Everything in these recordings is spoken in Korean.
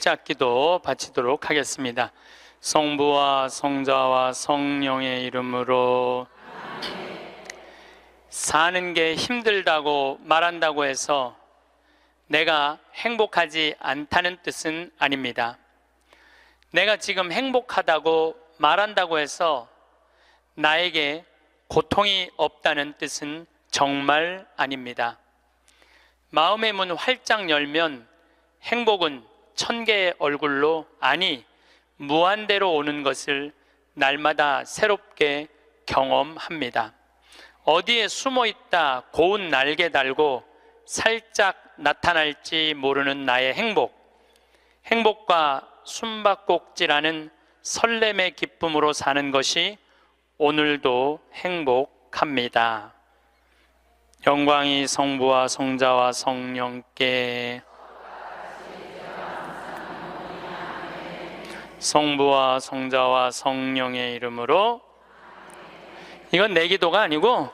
살짝 기도 바치도록 하겠습니다. 성부와 성자와 성령의 이름으로. 사는 게 힘들다고 말한다고 해서 내가 행복하지 않다는 뜻은 아닙니다. 내가 지금 행복하다고 말한다고 해서 나에게 고통이 없다는 뜻은 정말 아닙니다. 마음의 문 활짝 열면 행복은 1000개의 얼굴로, 아니 무한대로 오는 것을 날마다 새롭게 경험합니다. 어디에 숨어있다 고운 날개 달고 살짝 나타날지 모르는 나의 행복과 숨바꼭질하는 설렘의 기쁨으로 사는 것이 오늘도 행복합니다. 영광이 성부와 성자와 성령께. 성부와 성자와 성령의 이름으로. 이건 내 기도가 아니고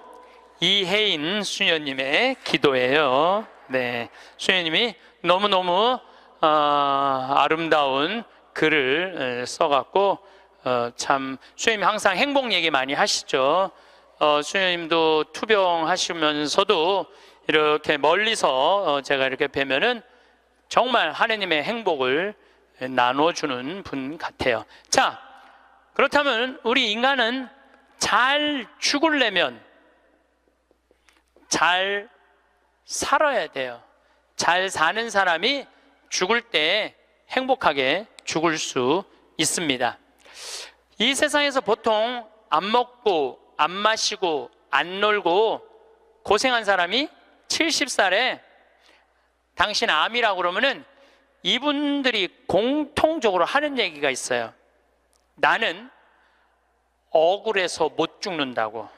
이혜인 수녀님의 기도예요. 네, 수녀님이 너무너무 아름다운 글을 써갖고 참 수녀님 항상 행복 얘기 많이 하시죠. 수녀님도 투병하시면서도 이렇게 멀리서 제가 이렇게 뵈면은 정말 하느님의 행복을 나눠주는 분 같아요. 자, 그렇다면 우리 인간은 잘 죽으려면 잘 살아야 돼요. 잘 사는 사람이 죽을 때 행복하게 죽을 수 있습니다. 이 세상에서 보통 안 먹고 안 마시고 안 놀고 고생한 사람이 70살에 당신 암이라고 그러면은 이분들이 공통적으로 하는 얘기가 있어요. 나는 억울해서 못 죽는다고.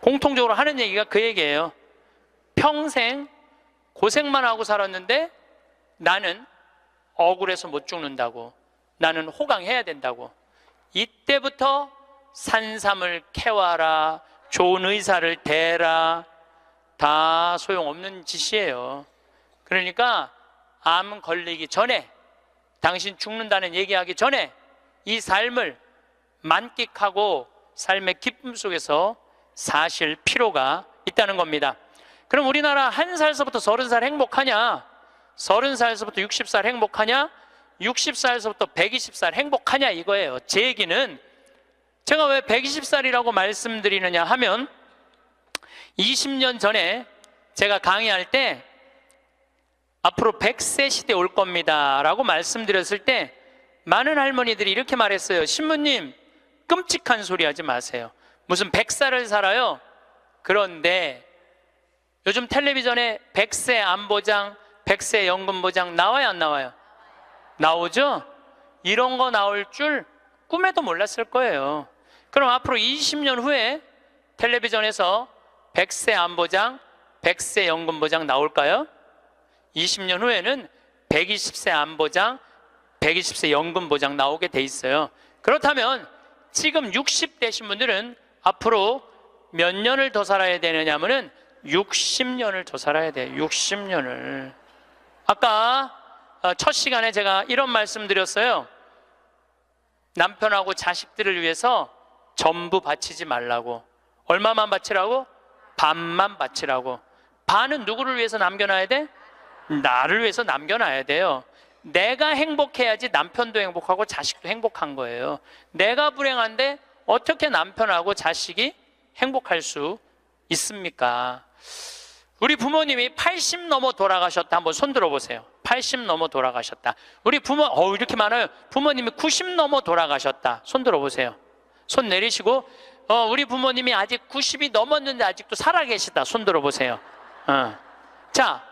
공통적으로 하는 얘기가 그 얘기예요. 평생 고생만 하고 살았는데 나는 억울해서 못 죽는다고. 나는 호강해야 된다고. 이때부터 산삼을 캐와라, 좋은 의사를 대라, 다 소용없는 짓이에요. 그러니까 암 걸리기 전에, 당신 죽는다는 얘기하기 전에 이 삶을 만끽하고 삶의 기쁨 속에서 사실 필요가 있다는 겁니다. 그럼 우리나라 1살서부터 30살 행복하냐? 30살서부터 60살 행복하냐? 60살서부터 120살 행복하냐 이거예요. 제 얘기는 제가 왜 120살이라고 말씀드리느냐 하면 20년 전에 제가 강의할 때 앞으로 100세 시대 올 겁니다 라고 말씀드렸을 때 많은 할머니들이 이렇게 말했어요. 신부님, 끔찍한 소리 하지 마세요. 무슨 100살을 살아요? 그런데 요즘 텔레비전에 100세 안보장, 100세 연금보장 나와요 안 나와요? 나오죠? 이런 거 나올 줄 꿈에도 몰랐을 거예요. 그럼 앞으로 20년 후에 텔레비전에서 100세 안보장, 100세 연금보장 나올까요? 20년 후에는 120세 안보장, 120세 연금보장 나오게 돼 있어요. 그렇다면 지금 60대신 분들은 앞으로 몇 년을 더 살아야 되느냐면은 60년을 더 살아야 돼요. 60년을. 아까 첫 시간에 제가 이런 말씀 드렸어요. 남편하고 자식들을 위해서 전부 바치지 말라고. 얼마만 바치라고? 반만 바치라고. 반은 누구를 위해서 남겨놔야 돼? 나를 위해서 남겨놔야 돼요. 내가 행복해야지 남편도 행복하고 자식도 행복한 거예요. 내가 불행한데 어떻게 남편하고 자식이 행복할 수 있습니까? 우리 부모님이 80 넘어 돌아가셨다. 한번 손 들어보세요. 80 넘어 돌아가셨다. 우리 부모, 이렇게 많아요. 부모님이 90 넘어 돌아가셨다. 손 들어보세요. 손 내리시고, 우리 부모님이 아직 90이 넘었는데 아직도 살아계시다. 손 들어보세요. 자,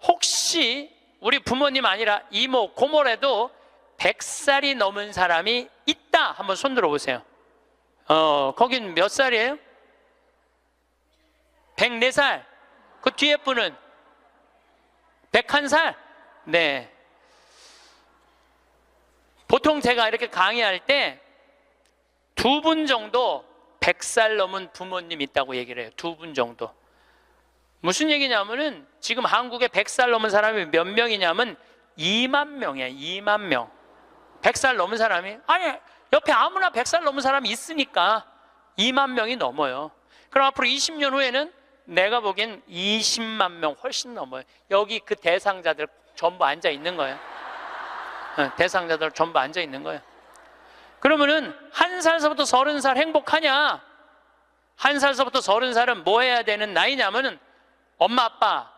혹시 우리 부모님 아니라 이모, 고모라도 100살이 넘은 사람이 있다. 한번 손 들어보세요. 거긴 몇 살이에요? 104살. 그 뒤에 분은 101살. 네. 보통 제가 이렇게 강의할 때 2분 정도 100살 넘은 부모님 있다고 얘기를 해요. 2분 정도. 무슨 얘기냐면은 지금 한국에 100살 넘은 사람이 몇 명이냐면 2만 명이에요. 2만 명. 100살 넘은 사람이, 아니 옆에 아무나 100살 넘은 사람이 있으니까 2만 명이 넘어요. 그럼 앞으로 20년 후에는 내가 보기엔 20만 명 훨씬 넘어요. 여기 그 대상자들 전부 앉아 있는 거예요. 대상자들 전부 앉아 있는 거예요. 그러면은 1살서부터 30살 행복하냐? 1살서부터 30살은 뭐 해야 되는 나이냐면은 엄마 아빠,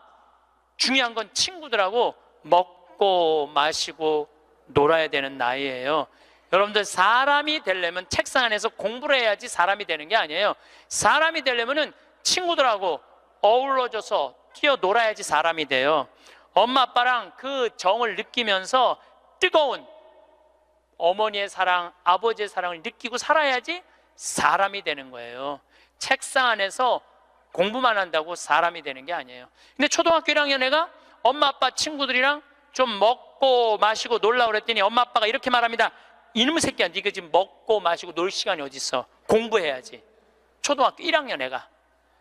중요한 건 친구들하고 먹고 마시고 놀아야 되는 나이예요. 여러분들 사람이 되려면 책상 안에서 공부를 해야지 사람이 되는 게 아니에요. 사람이 되려면은 친구들하고 어우러져서 뛰어놀아야지 사람이 돼요. 엄마 아빠랑 그 정을 느끼면서 뜨거운 어머니의 사랑, 아버지의 사랑을 느끼고 살아야지 사람이 되는 거예요. 책상 안에서 공부만 한다고 사람이 되는 게 아니에요. 근데 초등학교 1학년 애가 엄마 아빠 친구들이랑 좀 먹고 마시고 놀라고 그랬더니 엄마 아빠가 이렇게 말합니다. 이놈의 새끼야, 네가 지금 먹고 마시고 놀 시간이 어디 있어? 공부해야지. 초등학교 1학년 애가.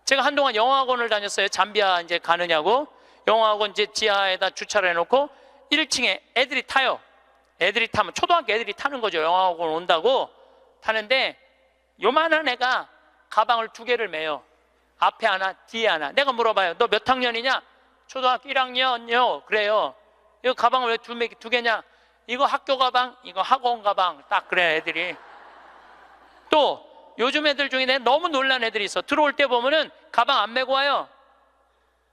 제가 한동안 영어학원을 다녔어요. 잠비아 이제 가느냐고. 영어학원 이제 지하에다 주차를 해놓고 1층에 애들이 타요. 애들이 타면 초등학교 애들이 타는 거죠. 영어학원 온다고 타는데 요만한 애가 가방을 2개를 메요. 앞에 하나, 뒤에 하나. 내가 물어봐요. 너 몇 학년이냐? 초등학교 1학년요. 그래요. 이거 가방을 왜 2개냐? 이거 학교 가방, 이거 학원 가방. 딱 그래 애들이. 또 요즘 애들 중에 내가 너무 놀란 애들이 있어. 들어올 때 보면은 가방 안 메고 와요.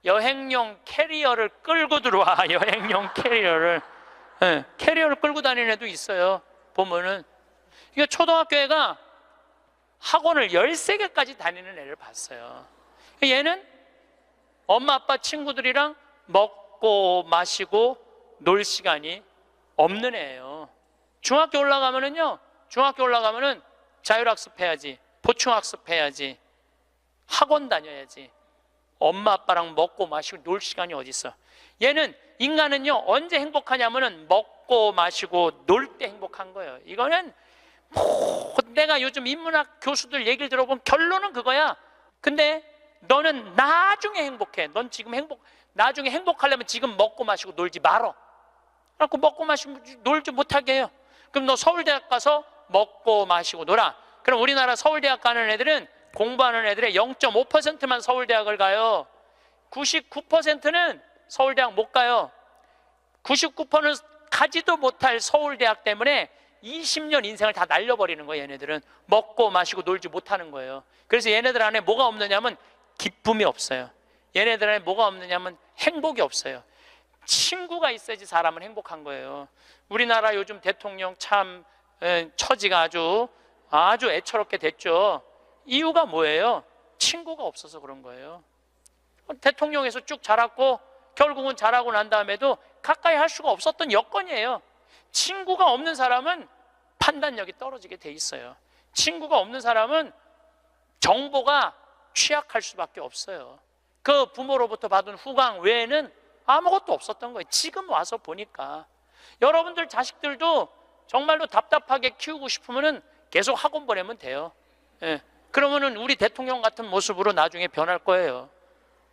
여행용 캐리어를 끌고 들어와. 여행용 캐리어를. 네, 캐리어를 끌고 다니는 애도 있어요. 보면은. 이거 초등학교 애가 학원을 13개까지 다니는 애를 봤어요. 얘는 엄마 아빠 친구들이랑 먹고 마시고 놀 시간이 없는 애예요. 중학교 올라가면은요, 중학교 올라가면은 자율학습 해야지, 보충학습 해야지, 학원 다녀야지. 엄마 아빠랑 먹고 마시고 놀 시간이 어디 있어? 얘는, 인간은요 언제 행복하냐면은 먹고 마시고 놀 때 행복한 거예요. 이거는 내가 요즘 인문학 교수들 얘기를 들어보면 결론은 그거야. 근데 너는 나중에 행복해. 넌 지금 나중에 행복하려면 지금 먹고 마시고 놀지 말어. 그래갖고 먹고 마시고 놀지 못하게 해요. 그럼 너 서울대학 가서 먹고 마시고 놀아. 그럼 우리나라 서울대학 가는 애들은, 공부하는 애들의 0.5%만 서울대학을 가요. 99%는 서울대학 못 가요. 99%는 가지도 못할 서울대학 때문에 20년 인생을 다 날려버리는 거예요. 얘네들은 먹고 마시고 놀지 못하는 거예요. 그래서 얘네들 안에 뭐가 없느냐면 기쁨이 없어요. 얘네들 안에 뭐가 없느냐면 행복이 없어요. 친구가 있어야지 사람은 행복한 거예요. 우리나라 요즘 대통령 참 처지가 아주 애처롭게 됐죠. 이유가 뭐예요? 친구가 없어서 그런 거예요. 대통령에서 쭉 자랐고 결국은 자라고 난 다음에도 가까이 할 수가 없었던 여건이에요. 친구가 없는 사람은 판단력이 떨어지게 돼 있어요. 친구가 없는 사람은 정보가 취약할 수밖에 없어요. 그 부모로부터 받은 후광 외에는 아무것도 없었던 거예요. 지금 와서 보니까. 여러분들 자식들도 정말로 답답하게 키우고 싶으면 계속 학원 보내면 돼요. 예. 그러면은 우리 대통령 같은 모습으로 나중에 변할 거예요.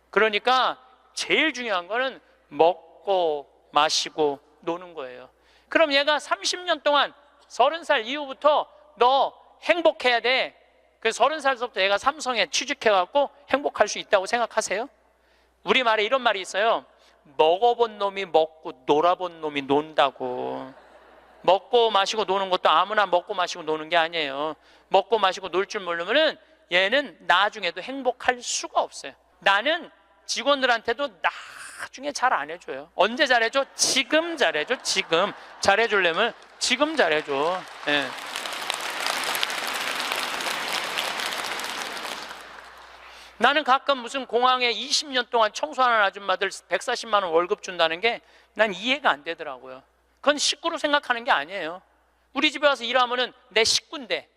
그러니까 제일 중요한 거는 먹고 마시고 노는 거예요. 그럼 얘가 30년 동안 30살 이후부터 너 행복해야 돼. 그래서 30살부터 얘가 삼성에 취직해갖고 행복할 수 있다고 생각하세요? 우리말에 이런 말이 있어요. 먹어본 놈이 먹고 놀아본 놈이 논다고. 먹고 마시고 노는 것도 아무나 먹고 마시고 노는 게 아니에요. 먹고 마시고 놀 줄 모르면은 얘는 나중에도 행복할 수가 없어요. 나는 직원들한테도 나중에 잘 안 해줘요. 언제 잘해줘? 지금 잘해줘. 지금 잘해주려면 지금 잘해줘. 예. 나는 가끔 무슨 공항에 20년 동안 청소하는 아줌마들 140만 원 월급 준다는 게 난 이해가 안 되더라고요. 그건 식구로 생각하는 게 아니에요. 우리 집에 와서 일하면은 내 식구인데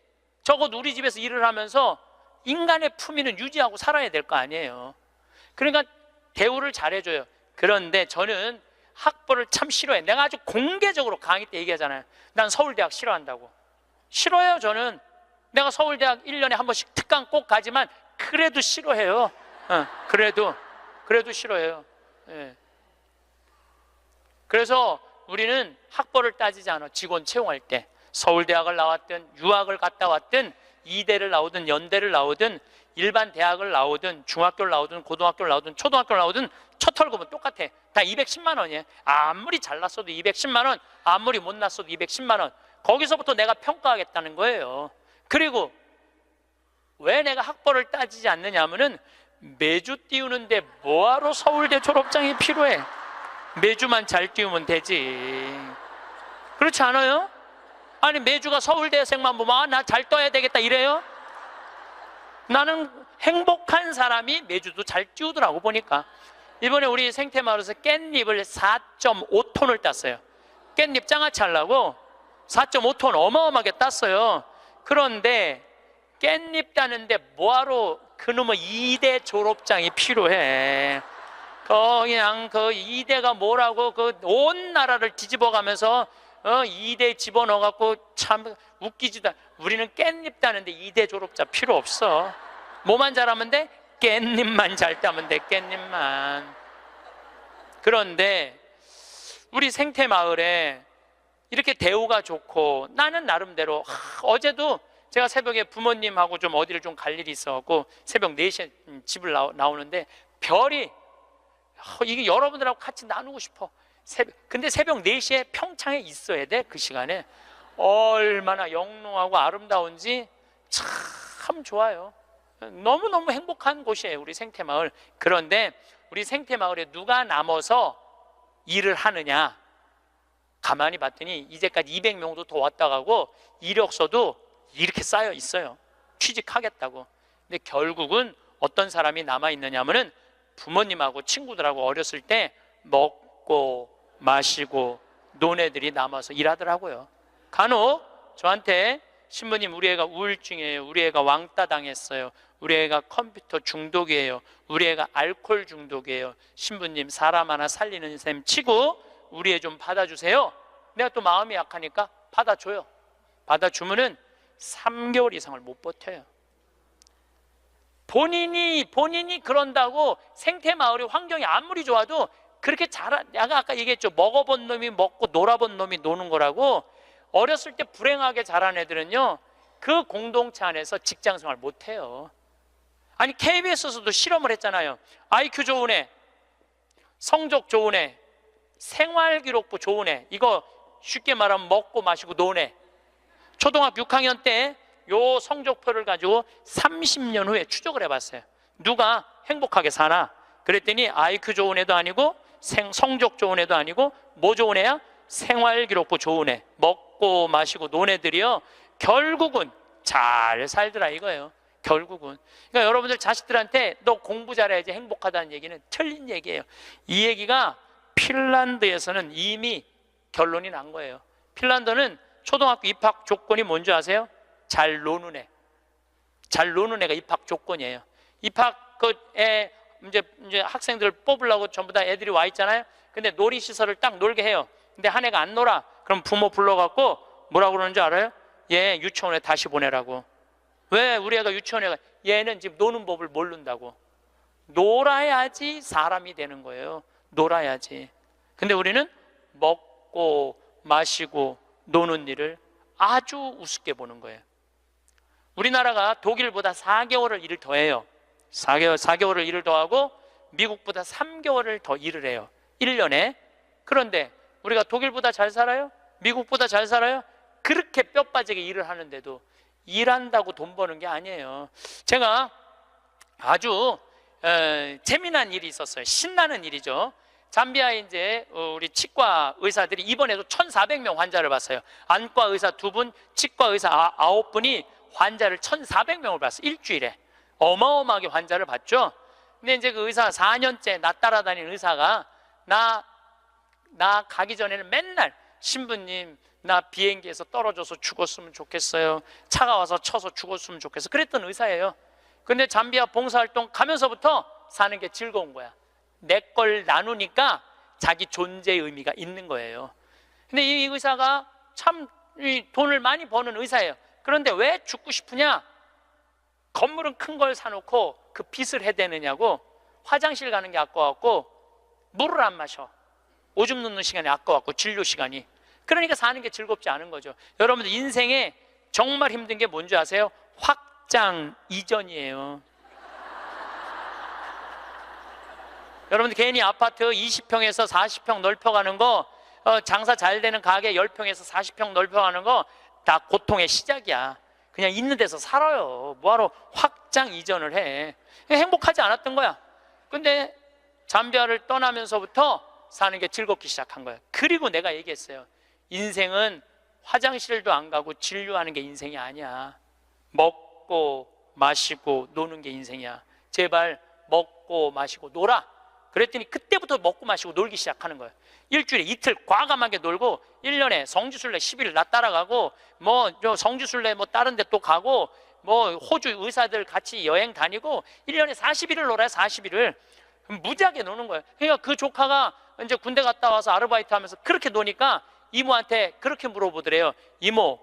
적어도 우리 집에서 일을 하면서 인간의 품위는 유지하고 살아야 될 거 아니에요. 그러니까 대우를 잘해줘요. 그런데 저는 학벌을 참 싫어해. 내가 아주 공개적으로 강의 때 얘기하잖아요. 난 서울대학 싫어한다고. 싫어해요. 저는 내가 서울대학 1년에 한 번씩 특강 꼭 가지만 그래도 싫어해요. 그래도 싫어해요. 예. 그래서 우리는 학벌을 따지지 않아. 직원 채용할 때 서울대학을 나왔든 유학을 갔다 왔든 이대를 나오든 연대를 나오든 일반 대학을 나오든 중학교를 나오든 고등학교를 나오든 초등학교를 나오든 첫 월급은 똑같아. 다 210만 원이에요. 아무리 잘났어도 210만 원, 아무리 못났어도 210만 원. 거기서부터 내가 평가하겠다는 거예요. 그리고 왜 내가 학벌을 따지지 않느냐 하면은 매주 띄우는데 뭐하러 서울대 졸업장이 필요해? 매주만 잘 띄우면 되지. 그렇지 않아요? 아니 매주가 서울대생만 보면 나 잘 떠야 되겠다 이래요? 나는 행복한 사람이 매주도 잘 띄우더라고. 보니까 이번에 우리 생태마을에서 깻잎을 4.5톤을 땄어요. 깻잎 장아찌 하려고 4.5톤 어마어마하게 땄어요. 그런데 깻잎 따는데 뭐하러 그놈의 2대 졸업장이 필요해? 그냥 그 2대가 뭐라고 그 온 나라를 뒤집어 가면서 2대 집어넣어 갖고 참 웃기지도 않아. 우리는 깻잎 따는데 2대 졸업자 필요 없어. 뭐만 잘하면 돼? 깻잎만 잘 따면 돼. 깻잎만. 그런데 우리 생태마을에 이렇게 대우가 좋고 나는 나름대로 어제도 제가 새벽에 부모님하고 좀 어디를 좀 갈 일이 있어갖고 새벽 4시에 집을 나오는데 별이 이게 여러분들하고 같이 나누고 싶어. 근데 새벽 4시에 평창에 있어야 돼. 그 시간에 얼마나 영롱하고 아름다운지 참 좋아요. 너무너무 행복한 곳이에요, 우리 생태마을. 그런데 우리 생태마을에 누가 남아서 일을 하느냐? 가만히 봤더니 이제까지 200명도 더 왔다 가고 이력서도 이렇게 쌓여 있어요. 취직하겠다고. 근데 결국은 어떤 사람이 남아있느냐 하면은 부모님하고 친구들하고 어렸을 때 먹고 마시고 논 애들이 남아서 일하더라고요. 간혹 저한테 신부님 우리 애가 우울증이에요. 우리 애가 왕따 당했어요. 우리 애가 컴퓨터 중독이에요. 우리 애가 알코올 중독이에요. 신부님 사람 하나 살리는 셈 치고 우리 애 좀 받아주세요. 내가 또 마음이 약하니까 받아줘요. 받아주면은 3개월 이상을 못 버텨요. 본인이 그런다고 생태마을의 환경이 아무리 좋아도 그렇게 내가 아까 얘기했죠. 먹어본 놈이 먹고 놀아본 놈이 노는 거라고. 어렸을 때 불행하게 자란 애들은요 그 공동체 안에서 직장생활 못해요. 아니 KBS에서도 실험을 했잖아요. IQ 좋은 애, 성적 좋은 애, 생활기록부 좋은 애, 이거 쉽게 말하면 먹고 마시고 노는 애. 초등학교 6학년 때 요 성적표를 가지고 30년 후에 추적을 해봤어요. 누가 행복하게 사나? 그랬더니 IQ 좋은 애도 아니고 성적 좋은 애도 아니고 뭐 좋은 애야? 생활기록부 좋은 애, 먹고 마시고 노는 애들이요 결국은 잘 살더라 이거예요. 결국은. 그러니까 여러분들 자식들한테 너 공부 잘해야지 행복하다는 얘기는 틀린 얘기예요. 이 얘기가 핀란드에서는 이미 결론이 난 거예요. 핀란드는 초등학교 입학 조건이 뭔지 아세요? 잘 노는 애. 잘 노는 애가 입학 조건이에요. 입학 애 이제 학생들 뽑으려고 전부 다 애들이 와 있잖아요. 근데 놀이시설을 딱 놀게 해요. 근데 한 애가 안 놀아. 그럼 부모 불러갖고 뭐라고 그러는지 알아요? 얘 유치원에 다시 보내라고. 왜 우리 애가 유치원에 가? 얘는 지금 노는 법을 모른다고. 놀아야지 사람이 되는 거예요. 놀아야지. 근데 우리는 먹고 마시고 노는 일을 아주 우습게 보는 거예요. 우리나라가 독일보다 4개월을 일을 더 해요. 4개월을 일을 더 하고 미국보다 3개월을 더 일을 해요. 1년에. 그런데 우리가 독일보다 잘 살아요? 미국보다 잘 살아요? 그렇게 뼈 빠지게 일을 하는데도 일한다고 돈 버는 게 아니에요. 제가 아주 재미난 일이 있었어요. 신나는 일이죠. 잠비아에 이제 우리 치과 의사들이 이번에도 1,400명 환자를 봤어요. 안과 의사 2분, 치과 의사 9분이 환자를 1,400명을 봤어요. 일주일에. 어마어마하게 환자를 봤죠. 근데 이제 그 의사 4년째 나 따라다니는 의사가 나 가기 전에는 맨날 신부님 나 비행기에서 떨어져서 죽었으면 좋겠어요. 차가 와서 쳐서 죽었으면 좋겠어. 그랬던 의사예요. 근데 잠비아 봉사활동 가면서부터 사는 게 즐거운 거야. 내 걸 나누니까 자기 존재의 의미가 있는 거예요. 근데 이 의사가 참 돈을 많이 버는 의사예요. 그런데 왜 죽고 싶으냐? 건물은 큰 걸 사놓고 그 빚을 해대느냐고. 화장실 가는 게 아까워갖고 물을 안 마셔. 오줌 누는 시간이 아까웠고 진료 시간이. 그러니까 사는 게 즐겁지 않은 거죠. 여러분들 인생에 정말 힘든 게 뭔지 아세요? 확장 이전이에요. 여러분들 괜히 아파트 20평에서 40평 넓혀가는 거, 장사 잘 되는 가게 10평에서 40평 넓혀가는 거 다 고통의 시작이야. 그냥 있는 데서 살아요. 뭐하러 확장 이전을 해. 행복하지 않았던 거야. 근데 잠비아를 떠나면서부터 사는 게 즐겁기 시작한 거야. 그리고 내가 얘기했어요. 인생은 화장실도 안 가고 진료하는 게 인생이 아니야. 먹고 마시고 노는 게 인생이야. 제발 먹고 마시고 놀아. 그랬더니 그때부터 먹고 마시고 놀기 시작하는 거예요. 일주일에 이틀 과감하게 놀고 1년에 성지순례 10일 나 따라가고 뭐 성지순례 뭐 다른 데 또 가고 뭐 호주 의사들 같이 여행 다니고 1년에 40일을 놀아요. 40일을 무지하게 노는 거예요. 그러니까 그 조카가 이제 군대 갔다 와서 아르바이트 하면서 그렇게 노니까 이모한테 그렇게 물어보더래요. 이모,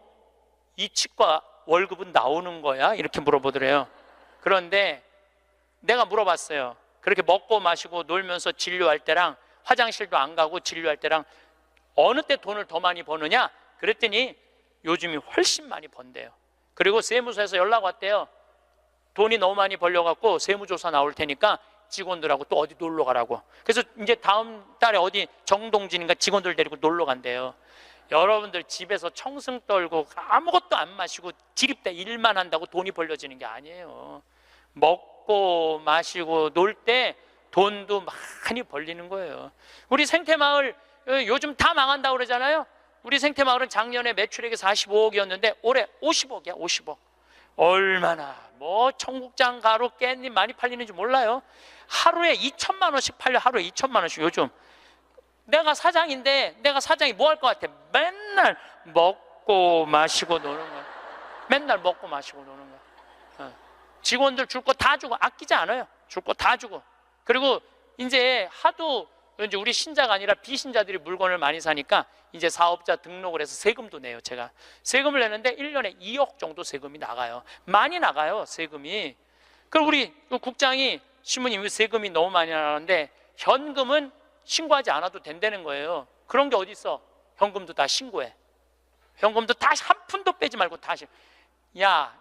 이 치과 월급은 나오는 거야? 이렇게 물어보더래요. 그런데 내가 물어봤어요. 그렇게 먹고 마시고 놀면서 진료할 때랑 화장실도 안 가고 진료할 때랑 어느 때 돈을 더 많이 버느냐? 그랬더니 요즘이 훨씬 많이 번대요. 그리고 세무서에서 연락 왔대요. 돈이 너무 많이 벌려갖고 세무조사 나올 테니까 직원들하고 또 어디 놀러 가라고. 그래서 이제 다음 달에 어디 정동진인가 직원들 데리고 놀러 간대요. 여러분들 집에서 청승 떨고 아무것도 안 마시고 지립대 일만 한다고 돈이 벌려지는 게 아니에요. 먹고 마시고 놀 때 돈도 많이 벌리는 거예요. 우리 생태마을 요즘 다 망한다고 그러잖아요. 우리 생태마을은 작년에 매출액이 45억이었는데 올해 50억이야. 50억. 얼마나 뭐 청국장 가루 깻잎 많이 팔리는지 몰라요. 하루에 2천만 원씩 팔려. 하루에 2천만 원씩. 요즘 내가 사장인데 내가 사장이 뭐 할 것 같아? 맨날 먹고 마시고 노는 거야. 맨날 먹고 마시고 노는 거야. 직원들 줄 거 다 주고 아끼지 않아요. 줄 거 다 주고. 그리고 이제 하도 이제 우리 신자가 아니라 비신자들이 물건을 많이 사니까 이제 사업자 등록을 해서 세금도 내요. 제가 세금을 내는데 1년에 2억 정도 세금이 나가요. 많이 나가요, 세금이. 그럼 우리 국장이 신부님 세금이 너무 많이 나가는데 현금은 신고하지 않아도 된다는 거예요. 그런 게 어디 있어? 현금도 다 신고해. 현금도 다 한 푼도 빼지 말고 다 야,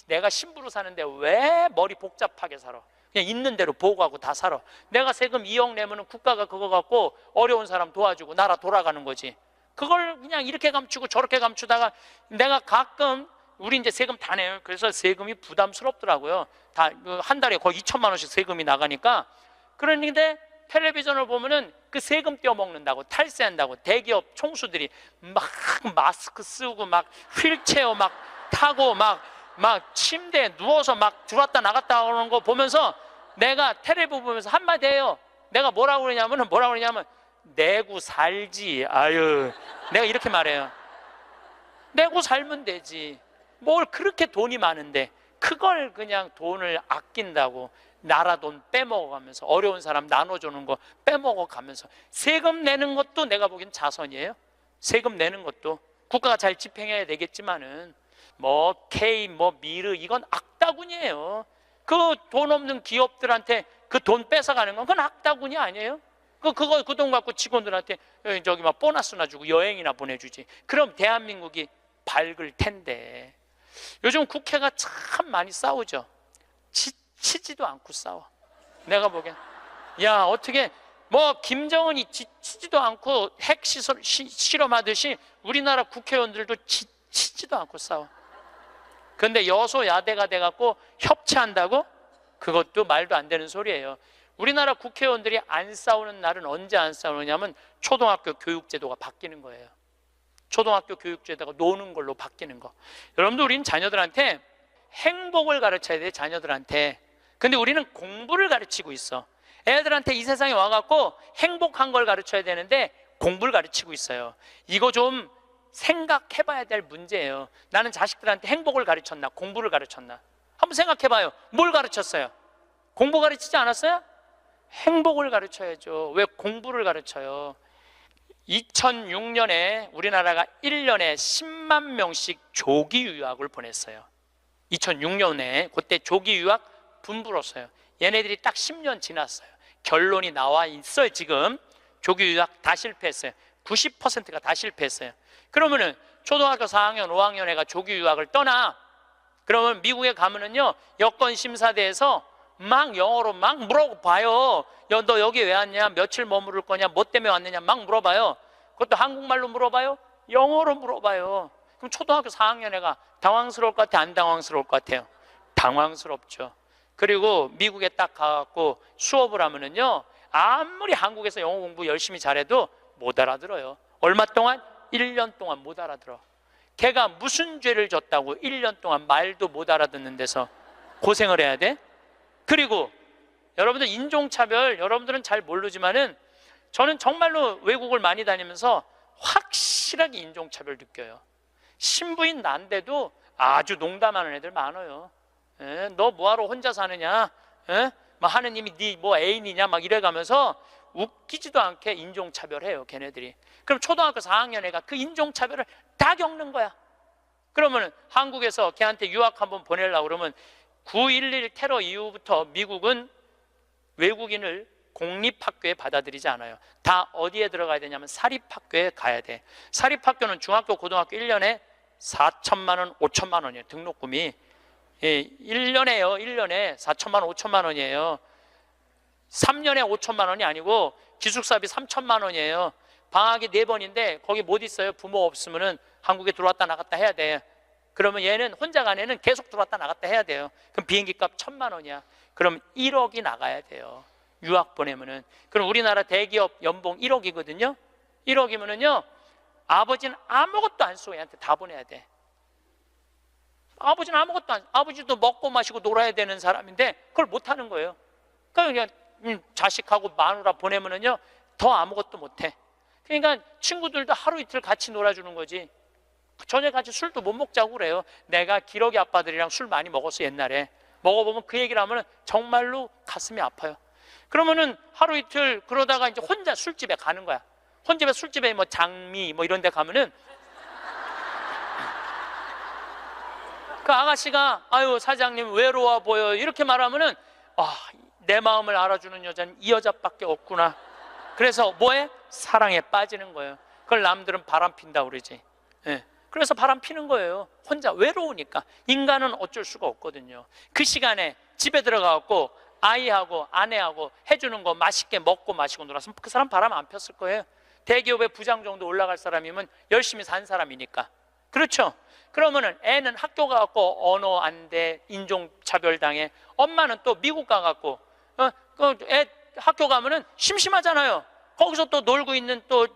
내가 신부로 사는데 왜 머리 복잡하게 살아? 그냥 있는 대로 보고하고 다 살아. 내가 세금 2억 내면은 국가가 그거 갖고 어려운 사람 도와주고 나라 돌아가는 거지. 그걸 그냥 이렇게 감추고 저렇게 감추다가 내가 가끔 우리 이제 세금 다 내요. 그래서 세금이 부담스럽더라고요. 다 한 달에 거의 2천만 원씩 세금이 나가니까. 그런데 텔레비전을 보면은 그 세금 떼어먹는다고 탈세한다고 대기업 총수들이 막 마스크 쓰고 막 휠체어 막 타고 막 침대에 누워서 막 들어왔다 나갔다 하는 거 보면서 내가 텔레비 보면서 한마디 해요. 내가 뭐라고 그러냐면 내고 살지. 아유, 내가 이렇게 말해요. 내고 살면 되지. 뭘 그렇게 돈이 많은데 그걸 그냥 돈을 아낀다고 나라 돈 빼먹어가면서 어려운 사람 나눠주는 거 빼먹어가면서 세금 내는 것도 내가 보기엔 자선이에요. 세금 내는 것도 국가가 잘 집행해야 되겠지만은 뭐 K 뭐 미르 이건 악다군이에요. 그 돈 없는 기업들한테 그 돈 뺏어가는 건 그건 악다군이 아니에요. 그 돈 갖고 직원들한테 저기 막 보너스나 주고 여행이나 보내주지. 그럼 대한민국이 밝을 텐데. 요즘 국회가 참 많이 싸우죠. 지치지도 않고 싸워. 내가 보기엔 야 어떻게 뭐 김정은이 지치지도 않고 핵 실험하듯이 우리나라 국회의원들도 지치지도 않고 싸워. 근데 여소야대가 돼갖고 협치한다고? 그것도 말도 안 되는 소리예요. 우리나라 국회의원들이 안 싸우는 날은 언제 안 싸우느냐면 초등학교 교육제도가 바뀌는 거예요. 초등학교 교육제도가 노는 걸로 바뀌는 거. 여러분들 우리는 자녀들한테 행복을 가르쳐야 돼. 자녀들한테. 근데 우리는 공부를 가르치고 있어. 애들한테 이 세상에 와갖고 행복한 걸 가르쳐야 되는데 공부를 가르치고 있어요. 이거 좀 생각해봐야 될 문제예요. 나는 자식들한테 행복을 가르쳤나 공부를 가르쳤나 한번 생각해봐요. 뭘 가르쳤어요? 공부 가르치지 않았어요? 행복을 가르쳐야죠. 왜 공부를 가르쳐요? 2006년에 우리나라가 1년에 10만 명씩 조기 유학을 보냈어요. 2006년에 그때 조기 유학 분불었어요. 얘네들이 딱 10년 지났어요. 결론이 나와 있어요. 지금 조기 유학 다 실패했어요. 90%가 다 실패했어요. 그러면은 초등학교 4학년, 5학년 애가 조기 유학을 떠나. 그러면 미국에 가면은요, 여권 심사대에서 막 영어로 막 물어봐요. 너 여기 왜 왔냐? 며칠 머무를 거냐? 뭐 때문에 왔느냐? 막 물어봐요. 그것도 한국말로 물어봐요? 영어로 물어봐요. 그럼 초등학교 4학년 애가 당황스러울 것 같아? 안 당황스러울 것 같아요? 당황스럽죠. 그리고 미국에 딱 가갖고 수업을 하면은요, 아무리 한국에서 영어 공부 열심히 잘해도 못 알아들어요. 얼마 동안? 1년 동안 못 알아들어. 걔가 무슨 죄를 졌다고 1년 동안 말도 못 알아듣는 데서 고생을 해야 돼? 그리고 여러분들 인종차별, 여러분들은 잘 모르지만은 저는 정말로 외국을 많이 다니면서 확실하게 인종차별 느껴요. 신부인 난데도 아주 농담하는 애들 많아요. 너 뭐하러 혼자 사느냐? 막 하느님이 네 뭐 애인이냐? 막 이래가면서 웃기지도 않게 인종차별해요, 걔네들이. 그럼 초등학교 4학년 애가 그 인종차별을 다 겪는 거야. 그러면 한국에서 걔한테 유학 한번 보내려고 그러면 9.11 테러 이후부터 미국은 외국인을 공립학교에 받아들이지 않아요. 다 어디에 들어가야 되냐면 사립학교에 가야 돼. 사립학교는 중학교, 고등학교 1년에 4천만 원, 5천만 원이에요. 등록금이. 1년에요. 1년에 4천만 원, 5천만 원이에요. 3년에 5천만 원이 아니고 기숙사비 3천만 원이에요. 방학이 4번인데 거기 못 있어요. 부모 없으면은 한국에 들어왔다 나갔다 해야 돼. 그러면 얘는 혼자 간 애는 계속 들어왔다 나갔다 해야 돼요. 그럼 비행기 값 1,000만 원이야. 그럼 1억이 나가야 돼요. 유학 보내면은. 그럼 우리나라 대기업 연봉 1억이거든요. 1억이면은요, 아버지는 아무것도 안 쓰고 얘한테 다 보내야 돼. 아버지는 아무것도 안, 아버지도 먹고 마시고 놀아야 되는 사람인데 그걸 못 하는 거예요. 그러니까 자식하고 마누라 보내면은요, 더 아무것도 못 해. 그러니까 친구들도 하루 이틀 같이 놀아주는 거지. 저녁 같이 술도 못 먹자고 그래요. 내가 기러기 아빠들이랑 술 많이 먹었어, 옛날에. 먹어보면 그 얘기를 하면 정말로 가슴이 아파요. 그러면은 하루 이틀 그러다가 이제 혼자 술집에 가는 거야. 혼자 술집에 뭐 장미 뭐 이런 데 가면은 그 아가씨가 아유 사장님 외로워 보여 이렇게 말하면은 내 마음을 알아주는 여자는 이 여자밖에 없구나. 그래서 뭐해? 사랑에 빠지는 거예요. 그걸 남들은 바람 핀다고 그러지. 그래서 바람 피는 거예요. 혼자 외로우니까. 인간은 어쩔 수가 없거든요. 그 시간에 집에 들어가갖고 아이하고 아내하고 해주는 거 맛있게 먹고 마시고 놀았으면 그 사람 바람 안 폈을 거예요. 대기업의 부장 정도 올라갈 사람이면 열심히 산 사람이니까. 그렇죠? 그러면은 애는 학교 가갖고 언어 안 돼, 인종차별 당해. 엄마는 또 미국 가갖고 애 학교 가면은 심심하잖아요. 거기서 또 놀고 있는 또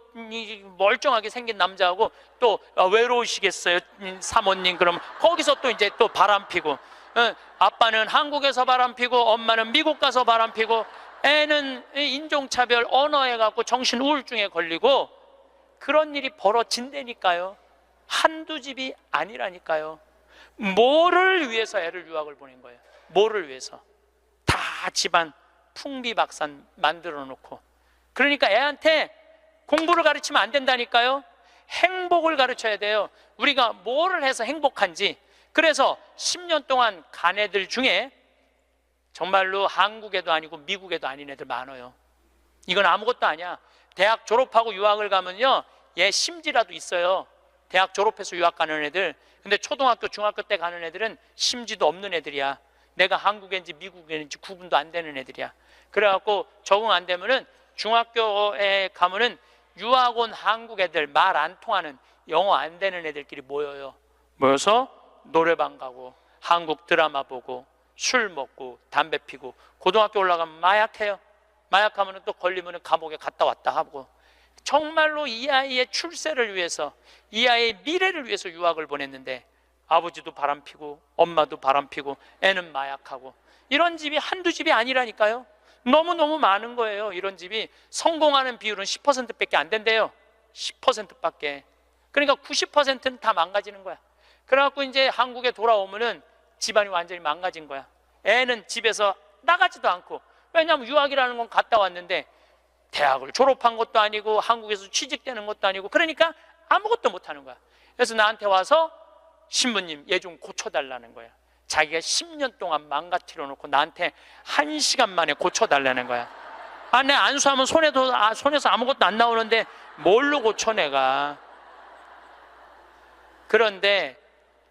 멀쩡하게 생긴 남자하고 또 외로우시겠어요, 사모님. 그럼 거기서 또 이제 또 바람 피고, 아빠는 한국에서 바람 피고 엄마는 미국 가서 바람 피고, 애는 인종차별 언어에 갖고 정신 우울증에 걸리고, 그런 일이 벌어진다니까요. 한두 집이 아니라니까요. 뭐를 위해서 애를 유학을 보낸 거예요? 뭐를 위해서? 다 집안 풍비박산 만들어 놓고. 그러니까 애한테 공부를 가르치면 안 된다니까요. 행복을 가르쳐야 돼요. 우리가 뭐를 해서 행복한지. 그래서 10년 동안 간 애들 중에 정말로 한국에도 아니고 미국에도 아닌 애들 많아요. 이건 아무것도 아니야. 대학 졸업하고 유학을 가면요, 얘 심지라도 있어요. 대학 졸업해서 유학 가는 애들. 근데 초등학교, 중학교 때 가는 애들은 심지도 없는 애들이야. 내가 한국인지 미국인지 구분도 안 되는 애들이야. 그래갖고 적응 안 되면은 중학교에 가면은 유학 온 한국 애들, 말 안 통하는, 영어 안 되는 애들끼리 모여요. 모여서 노래방 가고 한국 드라마 보고 술 먹고 담배 피고, 고등학교 올라가면 마약해요. 마약하면 또 걸리면 감옥에 갔다 왔다 하고. 정말로 이 아이의 출세를 위해서, 이 아이의 미래를 위해서 유학을 보냈는데 아버지도 바람피고 엄마도 바람피고 애는 마약하고. 이런 집이 한두 집이 아니라니까요. 너무너무 많은 거예요. 이런 집이. 성공하는 비율은 10%밖에 안 된대요. 10%밖에. 그러니까 90%는 다 망가지는 거야. 그래갖고 이제 한국에 돌아오면은 집안이 완전히 망가진 거야. 애는 집에서 나가지도 않고. 왜냐하면 유학이라는 건 갔다 왔는데 대학을 졸업한 것도 아니고 한국에서 취직되는 것도 아니고, 그러니까 아무것도 못하는 거야. 그래서 나한테 와서 신부님 얘 좀 고쳐달라는 거야. 자기가 10년 동안 망가뜨려 놓고 나한테 1시간 만에 고쳐달라는 거야. 내 안수하면 손에서 아무것도 안 나오는데 뭘로 고쳐 내가. 그런데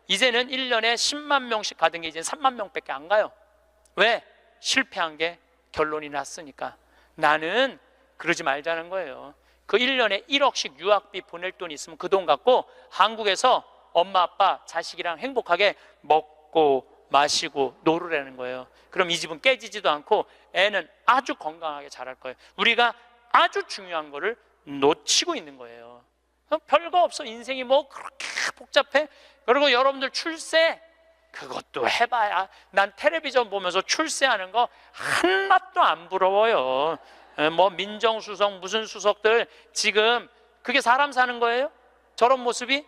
이제는 1년에 10만 명씩 가던 게 이제 3만 명밖에 안 가요. 왜? 실패한 게 결론이 났으니까. 나는 그러지 말자는 거예요. 그 1년에 1억씩 유학비 보낼 돈이 있으면 그 돈 갖고 한국에서 엄마 아빠 자식이랑 행복하게 먹고 마시고 놀으라는 거예요. 그럼 이 집은 깨지지도 않고 애는 아주 건강하게 자랄 거예요. 우리가 아주 중요한 거를 놓치고 있는 거예요. 별거 없어. 인생이 뭐 그렇게 복잡해? 그리고 여러분들 출세, 그것도 해봐야. 난 텔레비전 보면서 출세하는 거 하나도 안 부러워요. 뭐 민정수석 무슨 수석들 지금 그게 사람 사는 거예요? 저런 모습이?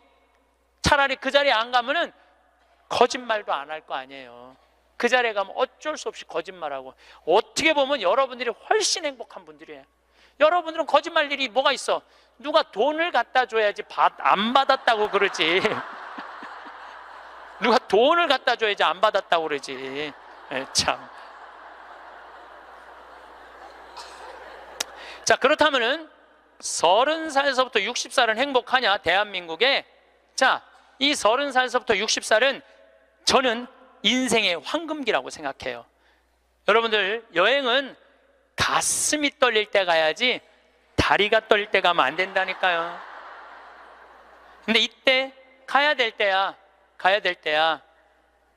차라리 그 자리에 안 가면은 거짓말도 안 할 거 아니에요. 그 자리에 가면 어쩔 수 없이 거짓말하고. 어떻게 보면 여러분들이 훨씬 행복한 분들이에요. 여러분들은 거짓말 일이 뭐가 있어? 누가 돈을 갖다 줘야지 안 받았다고 그러지. 누가 돈을 갖다 줘야지 안 받았다고 그러지. 참. 자, 그렇다면은 30살에서부터 60살은 행복하냐? 대한민국에. 자, 이 30살에서부터 60살은 저는 인생의 황금기라고 생각해요. 여러분들, 여행은 가슴이 떨릴 때 가야지 다리가 떨릴 때 가면 안 된다니까요. 근데 이때 가야 될 때야. 가야 될 때야.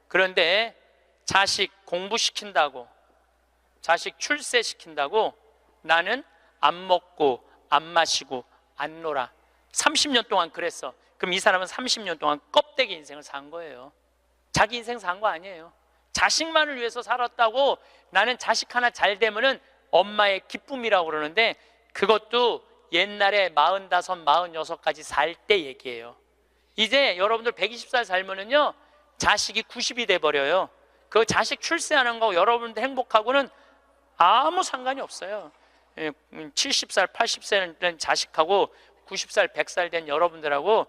그런데 자식 공부시킨다고, 자식 출세시킨다고 나는 안 먹고 안 마시고 안 놀아. 30년 동안 그랬어. 그럼 이 사람은 30년 동안 껍데기 인생을 산 거예요. 자기 인생 산 거 아니에요. 자식만을 위해서 살았다고. 나는 자식 하나 잘 되면은 엄마의 기쁨이라고 그러는데 그것도 옛날에 45, 46까지 살 때 얘기예요. 이제 여러분들 120살 살면은요 자식이 90이 돼버려요. 그 자식 출세하는 거 여러분들 행복하고는 아무 상관이 없어요. 70살, 80살 된 자식하고 90살, 100살 된 여러분들하고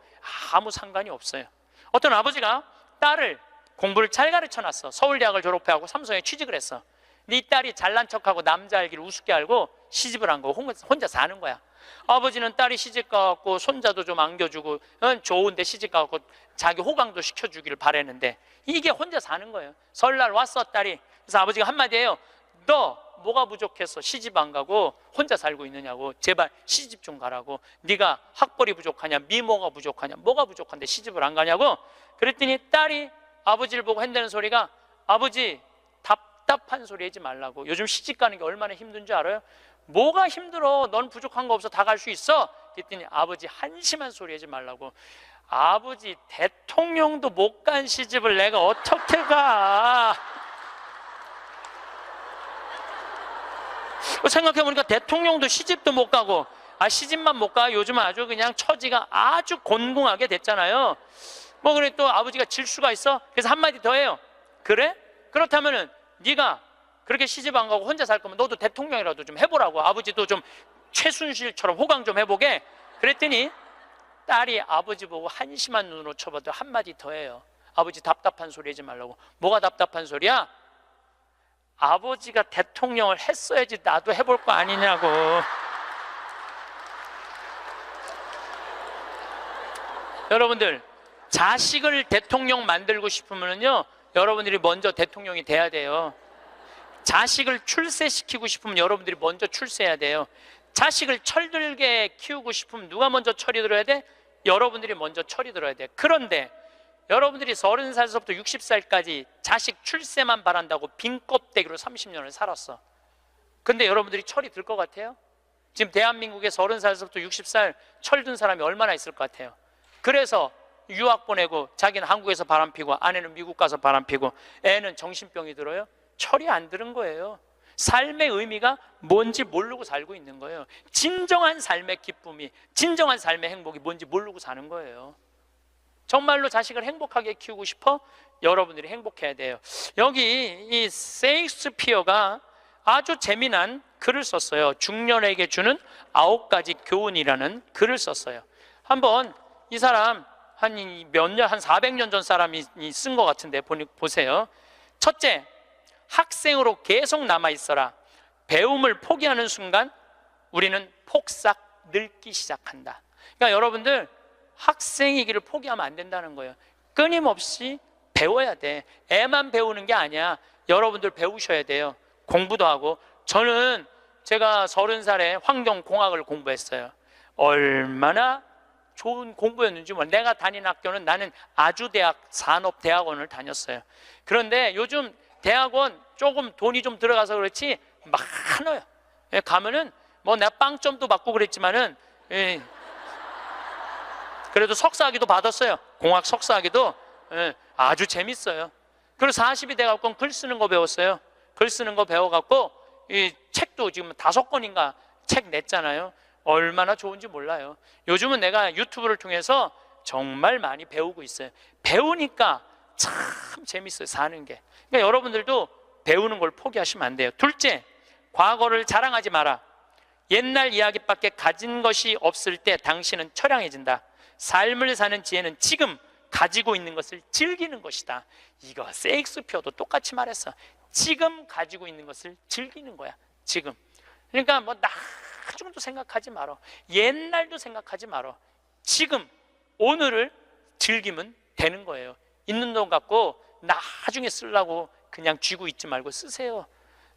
아무 상관이 없어요. 어떤 아버지가 딸을 공부를 잘 가르쳐놨어. 서울대학을 졸업하고 삼성에 취직을 했어. 근데 이 딸이 잘난 척하고 남자 알기를 우습게 알고 시집을 한 거 혼자 사는 거야. 아버지는 딸이 시집 가갖고 손자도 좀 안겨주고 좋은데 시집 가갖고 자기 호강도 시켜주기를 바랬는데 이게 혼자 사는 거예요. 설날 왔어 딸이. 그래서 아버지가 한마디 해요. 너 뭐가 부족해서 시집 안 가고 혼자 살고 있느냐고. 제발 시집 좀 가라고. 네가 학벌이 부족하냐, 미모가 부족하냐, 뭐가 부족한데 시집을 안 가냐고. 그랬더니 딸이 아버지를 보고 한다는 소리가, 아버지 답답한 소리 하지 말라고. 요즘 시집 가는 게 얼마나 힘든 줄 알아요? 뭐가 힘들어? 넌 부족한 거 없어. 다 갈 수 있어. 그랬더니 아버지 한심한 소리 하지 말라고. 아버지 대통령도 못 간 시집을 내가 어떻게 가? 생각해보니까 대통령도 시집도 못 가고, 시집만 못 가. 요즘은 아주 그냥 처지가 아주 곤궁하게 됐잖아요. 뭐 그래 또 아버지가 질 수가 있어? 그래서 한마디 더 해요. 그래? 그렇다면은 네가 그렇게 시집 안 가고 혼자 살 거면 너도 대통령이라도 좀 해보라고. 아버지도 좀 최순실처럼 호강 좀 해보게. 그랬더니 딸이 아버지 보고 한심한 눈으로 쳐봐도 한마디 더 해요. 아버지 답답한 소리 하지 말라고. 뭐가 답답한 소리야? 아버지가 대통령을 했어야지 나도 해볼 거 아니냐고. 여러분들, 자식을 대통령 만들고 싶으면요 여러분들이 먼저 대통령이 돼야 돼요. 자식을 출세시키고 싶으면 여러분들이 먼저 출세해야 돼요. 자식을 철들게 키우고 싶으면 누가 먼저 철이 들어야 돼? 여러분들이 먼저 철이 들어야 돼. 그런데 여러분들이 30살부터 60살까지 자식 출세만 바란다고 빈 껍데기로 30년을 살았어. 근데 여러분들이 철이 들 것 같아요? 지금 대한민국에 30살부터 60살 철든 사람이 얼마나 있을 것 같아요? 그래서 유학 보내고 자기는 한국에서 바람피고 아내는 미국 가서 바람피고 애는 정신병이 들어요? 철이 안 들은 거예요. 삶의 의미가 뭔지 모르고 살고 있는 거예요. 진정한 삶의 기쁨이, 진정한 삶의 행복이 뭔지 모르고 사는 거예요. 정말로 자식을 행복하게 키우고 싶어? 여러분들이 행복해야 돼요. 여기 이 셰익스피어가 아주 재미난 글을 썼어요. 중년에게 주는 9가지 교훈이라는 글을 썼어요. 한번 이 사람 한 몇 년, 한 400년 전 사람이 쓴 것 같은데 보세요. 첫째, 학생으로 계속 남아 있어라. 배움을 포기하는 순간 우리는 폭삭 늙기 시작한다. 그러니까 여러분들 학생이기를 포기하면 안 된다는 거예요. 끊임없이 배워야 돼. 애만 배우는 게 아니야. 여러분들 배우셔야 돼요. 공부도 하고. 저는 제가 30살에 환경공학을 공부했어요. 얼마나 좋은 공부였는지 몰라. 내가 다닌 학교는 나는 아주대학 산업대학원을 다녔어요. 그런데 요즘 대학원 조금 돈이 좀 들어가서 그렇지 많아요. 가면은 뭐 내가 빵점도 받고 그랬지만은 그래도 석사학위도 받았어요. 공학 석사학위도. 아주 재밌어요. 그리고 40이 돼갖고 글 쓰는 거 배웠어요. 글 쓰는 거 배워갖고 이 책도 지금 5권인가 책 냈잖아요. 얼마나 좋은지 몰라요. 요즘은 내가 유튜브를 통해서 정말 많이 배우고 있어요. 배우니까 참 재밌어요, 사는 게. 그러니까 여러분들도 배우는 걸 포기하시면 안 돼요. 둘째, 과거를 자랑하지 마라. 옛날 이야기밖에 가진 것이 없을 때 당신은 처량해진다. 삶을 사는 지혜는 지금 가지고 있는 것을 즐기는 것이다. 이거 세익스피어도 똑같이 말했어. 지금 가지고 있는 것을 즐기는 거야. 지금. 그러니까 뭐 나중도 생각하지 말어. 옛날도 생각하지 말어. 지금 오늘을 즐기면 되는 거예요. 있는 돈 갖고 나중에 쓰려고 그냥 쥐고 있지 말고 쓰세요.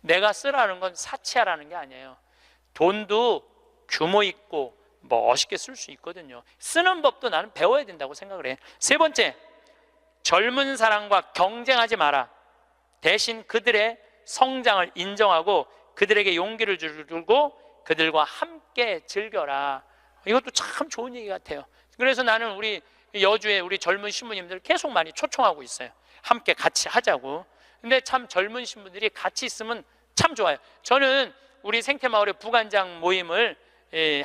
내가 쓰라는 건 사치하라는 게 아니에요. 돈도 규모 있고 멋있게 쓸 수 있거든요. 쓰는 법도 나는 배워야 된다고 생각을 해. 세 번째, 젊은 사람과 경쟁하지 마라. 대신 그들의 성장을 인정하고 그들에게 용기를 주고 그들과 함께 즐겨라. 이것도 참 좋은 얘기 같아요. 그래서 나는 우리 여주에 우리 젊은 신부님들 계속 많이 초청하고 있어요. 함께 같이 하자고. 근데 참 젊은 신부들이 같이 있으면 참 좋아요. 저는 우리 생태마을의 부관장 모임을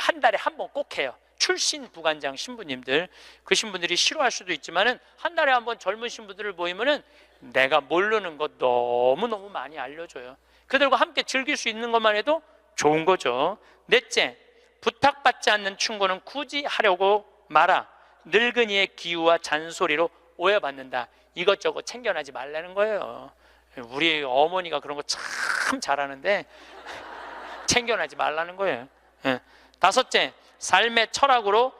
한 달에 한 번 꼭 해요. 출신 부관장 신부님들, 그 신부들이 싫어할 수도 있지만은 한 달에 한 번 젊은 신부들을 모이면은 내가 모르는 것 너무너무 많이 알려줘요. 그들과 함께 즐길 수 있는 것만 해도 좋은 거죠. 넷째, 부탁받지 않는 충고는 굳이 하려고 마라. 늙은이의 기우와 잔소리로 오해받는다. 이것저것 챙겨나지 말라는 거예요. 우리 어머니가 그런 거 참 잘하는데 챙겨나지 말라는 거예요. 다섯째, 삶을 철학으로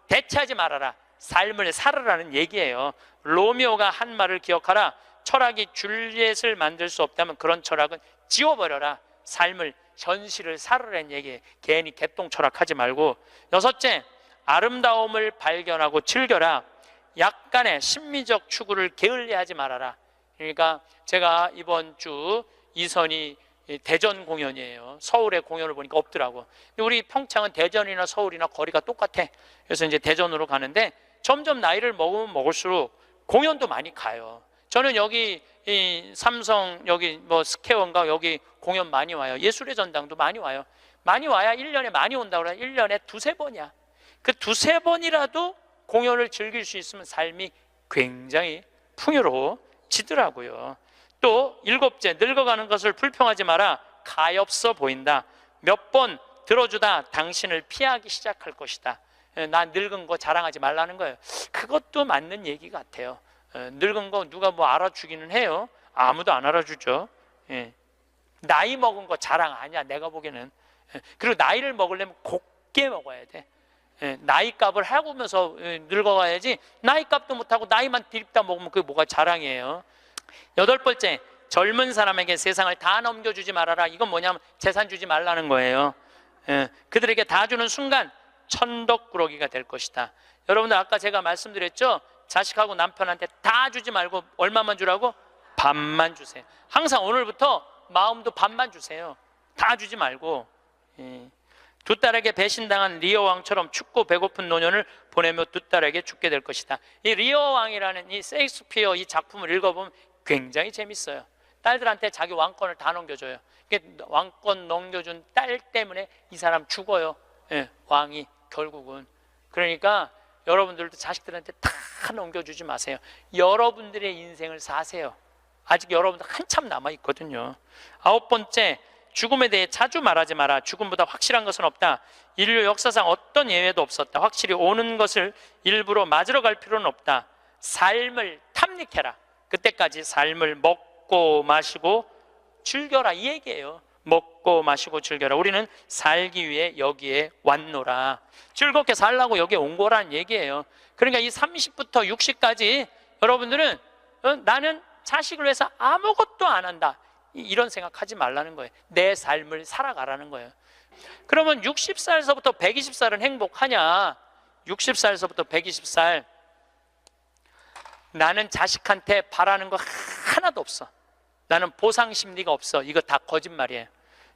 대체하지 말아라. 삶을 살으라는 얘기예요. 로미오가 한 말을 기억하라. 철학이 줄리엣을 만들 수 없다면 그런 철학은 지워버려라. 삶을, 현실을 살으라는 얘기예요. 괜히 개똥 철학하지 말고. 여섯째, 아름다움을 발견하고 즐겨라. 약간의 심미적 추구를 게을리하지 말아라. 그러니까 제가 이번 주 이선이 대전 공연이에요. 서울의 공연을 보니까 없더라고. 근데 우리 평창은 대전이나 서울이나 거리가 똑같아. 그래서 이제 대전으로 가는데 점점 나이를 먹으면 먹을수록 공연도 많이 가요. 저는 여기 이 삼성 여기 뭐 스퀘어인가 여기 공연 많이 와요. 예술의 전당도 많이 와요. 많이 와야 1년에 많이 온다고 그래. 1년에 2-3번이야. 그 2-3번이라도 공연을 즐길 수 있으면 삶이 굉장히 풍요로워지더라고요. 또 일곱째, 늙어가는 것을 불평하지 마라. 가엾어 보인다. 몇 번 들어주다 당신을 피하기 시작할 것이다. 나 늙은 거 자랑하지 말라는 거예요. 그것도 맞는 얘기 같아요. 늙은 거 누가 뭐 알아주기는 해요. 아무도 안 알아주죠. 나이 먹은 거 자랑 아니야, 내가 보기에는. 그리고 나이를 먹으려면 곱게 먹어야 돼. 나이 값을 하고면서 늙어가야지. 나이 값도 못하고 나이만 디립다 먹으면 그게 뭐가 자랑이에요. 여덟 번째, 젊은 사람에게 세상을 다 넘겨주지 말아라. 이건 뭐냐면 재산 주지 말라는 거예요. 그들에게 다 주는 순간 천덕꾸러기가 될 것이다. 여러분들 아까 제가 말씀드렸죠? 자식하고 남편한테 다 주지 말고 얼마만 주라고? 반만 주세요. 항상 오늘부터 마음도 반만 주세요. 다 주지 말고. 두 딸에게 배신당한 리어 왕처럼 춥고 배고픈 노년을 보내며 두 딸에게 죽게 될 것이다. 이 리어 왕이라는 이 셰익스피어 이 작품을 읽어보면 굉장히 재밌어요. 딸들한테 자기 왕권을 다 넘겨줘요. 왕권 넘겨준 딸 때문에 이 사람 죽어요. 왕이 결국은. 그러니까 여러분들도 자식들한테 다 넘겨주지 마세요. 여러분들의 인생을 사세요. 아직 여러분들 한참 남아있거든요. 아홉 번째, 죽음에 대해 자주 말하지 마라. 죽음보다 확실한 것은 없다. 인류 역사상 어떤 예외도 없었다. 확실히 오는 것을 일부러 맞으러 갈 필요는 없다. 삶을 탐닉해라. 그때까지 삶을 먹고 마시고 즐겨라 이 얘기예요. 먹고 마시고 즐겨라. 우리는 살기 위해 여기에 왔노라. 즐겁게 살라고 여기에 온 거란 얘기예요. 그러니까 이 30부터 60까지 여러분들은 나는 자식을 위해서 아무것도 안 한다, 이런 생각하지 말라는 거예요. 내 삶을 살아가라는 거예요. 그러면 60살서부터 120살은 행복하냐? 60살서부터 120살 나는 자식한테 바라는 거 하나도 없어. 나는 보상 심리가 없어. 이거 다 거짓말이에요.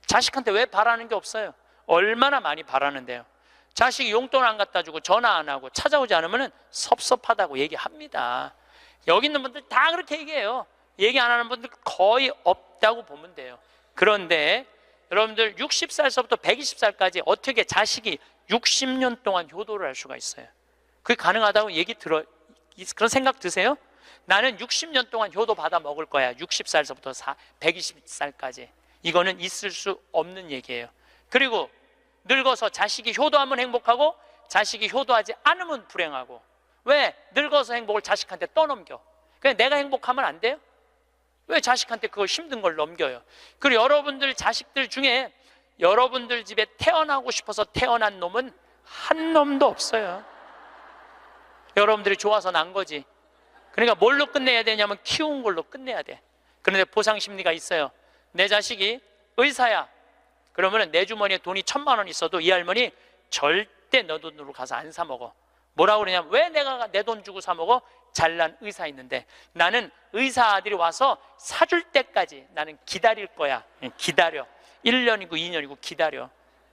자식한테 왜 바라는 게 없어요? 얼마나 많이 바라는데요. 자식이 용돈 안 갖다 주고 전화 안 하고 찾아오지 않으면 섭섭하다고 얘기합니다. 여기 있는 분들 다 그렇게 얘기해요. 얘기 안 하는 분들 거의 없다고 보면 돼요. 그런데 여러분들 60살서부터 120살까지 어떻게 자식이 60년 동안 효도를 할 수가 있어요? 그게 가능하다고 그런 생각 드세요? 나는 60년 동안 효도 받아 먹을 거야. 60살서부터 120살까지. 이거는 있을 수 없는 얘기예요. 그리고 늙어서 자식이 효도하면 행복하고 자식이 효도하지 않으면 불행하고. 왜? 늙어서 행복을 자식한테 떠넘겨. 그냥 내가 행복하면 안 돼요? 왜 자식한테 그걸 힘든 걸 넘겨요? 그리고 여러분들 자식들 중에 여러분들 집에 태어나고 싶어서 태어난 놈은 한 놈도 없어요. 여러분들이 좋아서 난 거지. 그러니까 뭘로 끝내야 되냐면 키운 걸로 끝내야 돼. 그런데 보상 심리가 있어요. 내 자식이 의사야. 그러면 내 주머니에 돈이 1,000만 원 있어도 이 할머니 절대 너 돈으로 가서 안 사 먹어. 뭐라고 그러냐면, 왜 내가 내 돈 주고 사 먹어? 잘난 의사 있는데. 나는 의사 아들이 와서 사줄 때까지 나는 기다릴 거야. 기다려. 1년이고 2년이고 기다려.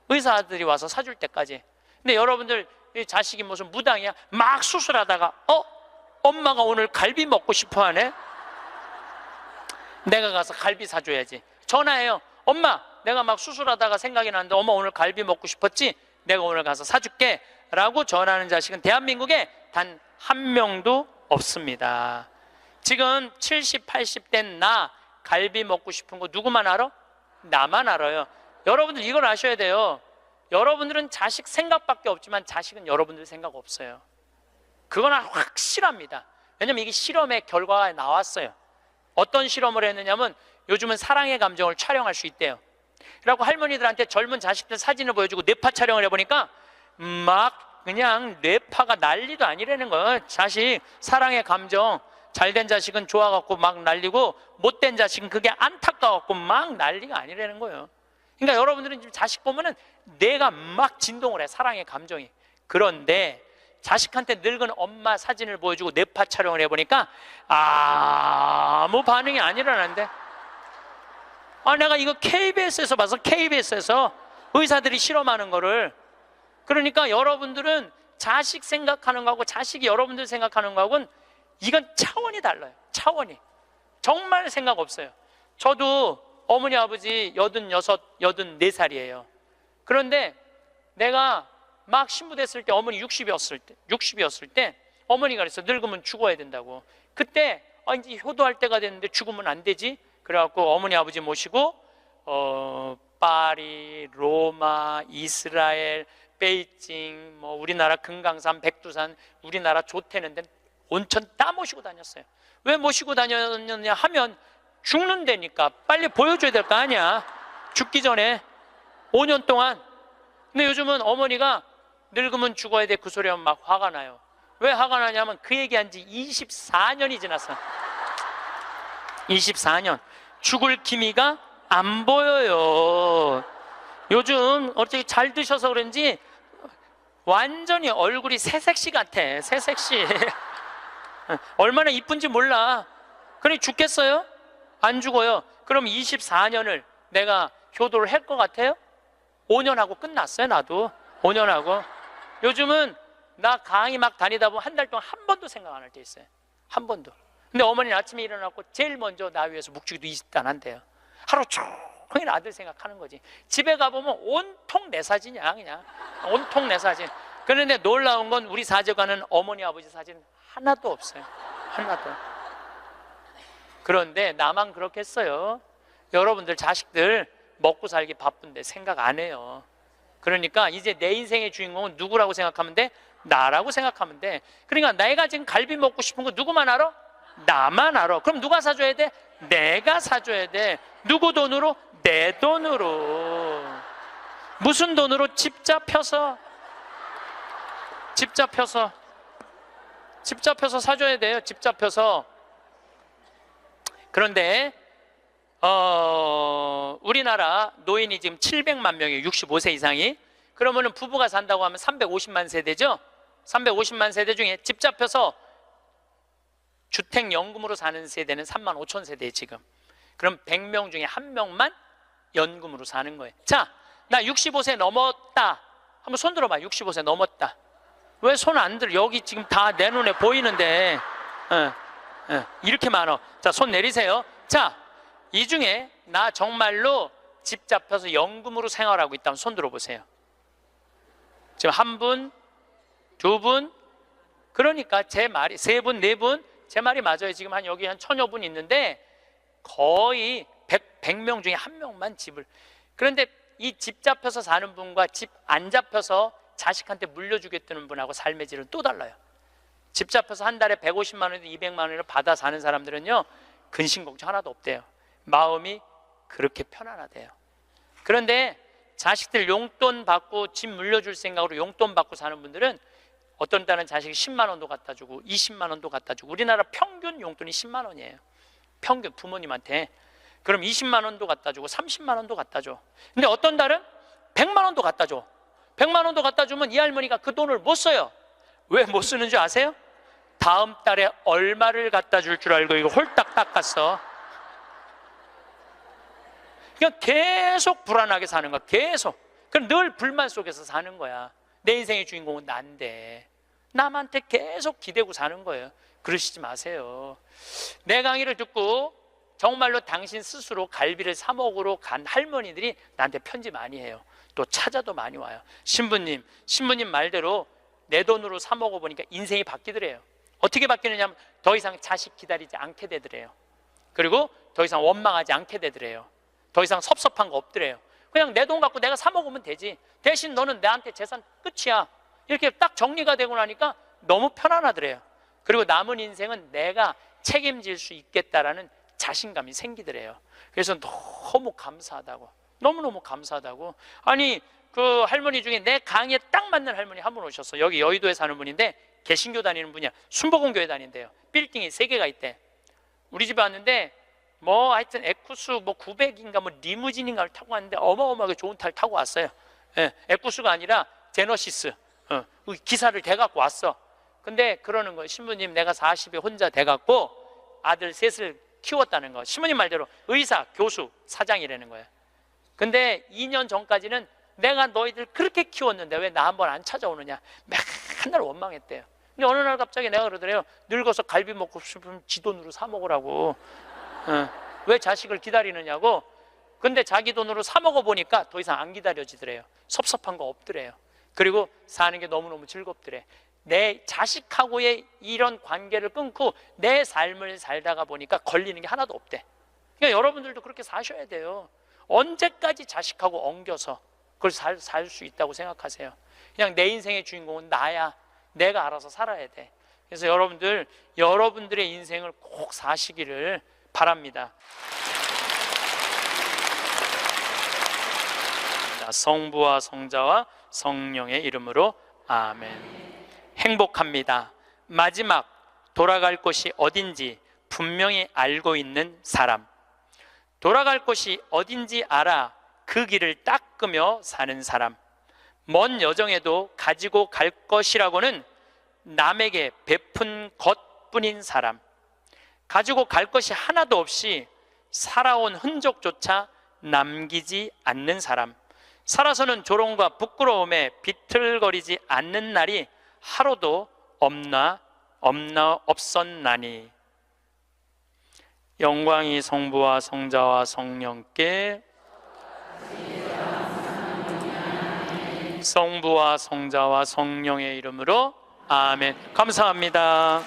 의사 아들이 와서 사줄 때까지. 근데 여러분들 자식이 무슨 무당이야? 막 수술하다가 엄마가 오늘 갈비 먹고 싶어 하네? 내가 가서 갈비 사줘야지. 전화해요. 엄마, 내가 막 수술하다가 생각이 나는데 엄마 오늘 갈비 먹고 싶었지? 내가 오늘 가서 사줄게 라고 전화하는 자식은 대한민국에 단 한 명도 없습니다. 지금 70, 80 된 나 갈비 먹고 싶은 거 누구만 알아? 나만 알아요. 여러분들 이걸 아셔야 돼요. 여러분들은 자식 생각밖에 없지만 자식은 여러분들 생각 없어요. 그건 확실합니다. 왜냐면 이게 실험의 결과가 나왔어요. 어떤 실험을 했느냐면 요즘은 사랑의 감정을 촬영할 수 있대요. 그래갖고 할머니들한테 젊은 자식들 사진을 보여주고 뇌파 촬영을 해보니까 막 그냥 뇌파가 난리도 아니라는 거예요. 자식 사랑의 감정, 잘된 자식은 좋아갖고 막 난리고 못된 자식은 그게 안타까워갖고 막 난리가 아니라는 거예요. 그러니까 여러분들은 지금 자식 보면은 내가 막 진동을 해, 사랑의 감정이. 그런데 자식한테 늙은 엄마 사진을 보여주고 뇌파 촬영을 해보니까 아무 반응이 안 일어나는데. 내가 이거 KBS에서 봐서, KBS에서 의사들이 실험하는 거를. 그러니까 여러분들은 자식 생각하는 거하고 자식이 여러분들 생각하는 거하고는 이건 차원이 달라요. 차원이. 정말 생각 없어요. 저도 어머니 아버지 86, 84살이에요. 그런데 내가 막 신부됐을 때 어머니 60이었을 때 어머니가 그랬어. 늙으면 죽어야 된다고. 그때 이제 효도할 때가 됐는데 죽으면 안 되지. 그래갖고 어머니 아버지 모시고 파리, 로마, 이스라엘, 베이징, 우리나라 금강산, 백두산, 우리나라 좋다는 데 온천 다 모시고 다녔어요. 왜 모시고 다녔느냐 하면 죽는 데니까 빨리 보여줘야 될 거 아니야. 죽기 전에 5년 동안. 근데 요즘은 어머니가 늙으면 죽어야 돼 그 소리 하면 막 화가 나요. 왜 화가 나냐면 그 얘기한 지 24년이 지났어. 24년. 죽을 기미가 안 보여요. 요즘 어떻게 잘 드셔서 그런지 완전히 얼굴이 새색시 같아. 새색시. 얼마나 이쁜지 몰라. 그러니 죽겠어요? 안 죽어요. 그럼 24년을 내가 효도를 할 것 같아요? 5년 하고 끝났어요. 나도 5년 하고. 요즘은 나 강의 막 다니다 보면 한 달 동안 한 번도 생각 안 할 때 있어요. 한 번도. 근데 어머니는 아침에 일어나고 제일 먼저 나 위해서 묵주기도 20단 한대요. 하루 종일 아들 생각하는 거지. 집에 가보면 온통 내 사진이야. 그냥 온통 내 사진. 그런데 놀라운 건 우리 사제관은 어머니 아버지 사진 하나도 없어요. 하나도. 그런데 나만 그렇겠어요? 여러분들 자식들 먹고 살기 바쁜데 생각 안 해요. 그러니까 이제 내 인생의 주인공은 누구라고 생각하면 돼? 나라고 생각하면 돼. 그러니까 내가 지금 갈비 먹고 싶은 거 누구만 알아? 나만 알아. 그럼 누가 사줘야 돼? 내가 사줘야 돼. 누구 돈으로? 내 돈으로. 무슨 돈으로? 집 잡혀서 사줘야 돼요. 집 잡혀서. 그런데 우리나라 노인이 지금 700만 명이에요. 65세 이상이. 그러면은 부부가 산다고 하면 350만 세대죠. 350만 세대 중에 집 잡혀서 주택연금으로 사는 세대는 3만 5천 세대에 지금. 그럼 100명 중에 1명만 연금으로 사는 거예요. 자, 나 65세 넘었다. 한번 손 들어봐. 65세 넘었다. 왜 손 안 들어? 여기 지금 다 내 눈에 보이는데 이렇게 많아. 자, 손 내리세요. 자, 이 중에 나 정말로 집 잡혀서 연금으로 생활하고 있다면 손 들어보세요. 지금 한 분, 두 분, 그러니까 제 말이 세 분, 네 분, 제 말이 맞아요. 지금 여기 한 1000여 분 있는데 거의 100명 중에 1명만 집을. 그런데 이 집 잡혀서 사는 분과 집 안 잡혀서 자식한테 물려주겠다는 분하고 삶의 질은 또 달라요. 집 잡혀서 한 달에 150만 원에서 200만 원을 받아 사는 사람들은요, 근심 걱정 하나도 없대요. 마음이 그렇게 편안하대요. 그런데 자식들 용돈 받고 집 물려줄 생각으로 용돈 받고 사는 분들은 어떤 달은 자식이 10만 원도 갖다 주고 20만 원도 갖다 주고. 우리나라 평균 용돈이 10만 원이에요. 평균 부모님한테. 그럼 20만 원도 갖다 주고 30만 원도 갖다 줘. 근데 어떤 달은 100만 원도 갖다 줘. 100만 원도 갖다 주면 이 할머니가 그 돈을 못 써요. 왜 못 쓰는 줄 아세요? 다음 달에 얼마를 갖다 줄 줄 알고 이거 홀딱 닦았어. 그냥 계속 불안하게 사는 거야. 계속. 그럼 늘 불만 속에서 사는 거야. 내 인생의 주인공은 난데 남한테 계속 기대고 사는 거예요. 그러시지 마세요. 내 강의를 듣고 정말로 당신 스스로 갈비를 사 먹으러 간 할머니들이 나한테 편지 많이 해요. 또 찾아도 많이 와요. 신부님 말대로 내 돈으로 사 먹어보니까 인생이 바뀌더래요. 어떻게 바뀌느냐면 더 이상 자식 기다리지 않게 되더래요. 그리고 더 이상 원망하지 않게 되더래요. 더 이상 섭섭한 거 없더래요. 그냥 내 돈 갖고 내가 사 먹으면 되지. 대신 너는 나한테 재산 끝이야. 이렇게 딱 정리가 되고 나니까 너무 편안하더래요. 그리고 남은 인생은 내가 책임질 수 있겠다라는 자신감이 생기더래요. 그래서 너무 감사하다고. 너무너무 감사하다고. 아니, 그 할머니 중에 내 강의에 딱 맞는 할머니 한 분 오셨어. 여기 여의도에 사는 분인데 개신교 다니는 분이야. 순복음교회 다닌대요. 빌딩이 3개가 있대. 우리 집에 왔는데 뭐 하여튼 에쿠스 뭐 900인가 뭐 리무진인가를 타고 왔는데 어마어마하게 좋은 차를 타고 왔어요. 예, 에쿠스가 아니라 제너시스. 기사를 대갖고 왔어. 근데 그러는 거예요. 신부님, 내가 40에 혼자 대갖고 아들 셋을 키웠다는 거. 신부님 말대로 의사, 교수, 사장이라는 거예요. 근데 2년 전까지는 내가 너희들 그렇게 키웠는데 왜 나 한번 안 찾아오느냐, 맨날 원망했대요. 근데 어느 날 갑자기 내가 그러더래요. 늙어서 갈비 먹고 싶으면 지 돈으로 사 먹으라고. 왜 자식을 기다리느냐고. 근데 자기 돈으로 사 먹어보니까 더 이상 안 기다려지더래요. 섭섭한 거 없더래요. 그리고 사는 게 너무너무 즐겁더래. 내 자식하고의 이런 관계를 끊고 내 삶을 살다가 보니까 걸리는 게 하나도 없대. 그러니까 여러분들도 그렇게 사셔야 돼요. 언제까지 자식하고 엉겨서 그걸 살 수 있다고 생각하세요? 그냥 내 인생의 주인공은 나야. 내가 알아서 살아야 돼. 그래서 여러분들, 여러분들의 인생을 꼭 사시기를 바랍니다. 성부와 성자와 성령의 이름으로 아멘. 행복합니다. 마지막 돌아갈 곳이 어딘지 분명히 알고 있는 사람. 돌아갈 곳이 어딘지 알아 그 길을 닦으며 사는 사람. 먼 여정에도 가지고 갈 것이라고는 남에게 베푼 것뿐인 사람. 가지고 갈 것이 하나도 없이 살아온 흔적조차 남기지 않는 사람. 살아서는 조롱과 부끄러움에 비틀거리지 않는 날이 하루도 없었나니. 영광이 성부와 성자와 성령께, 성부와 성자와 성령의 이름으로 아멘. 감사합니다.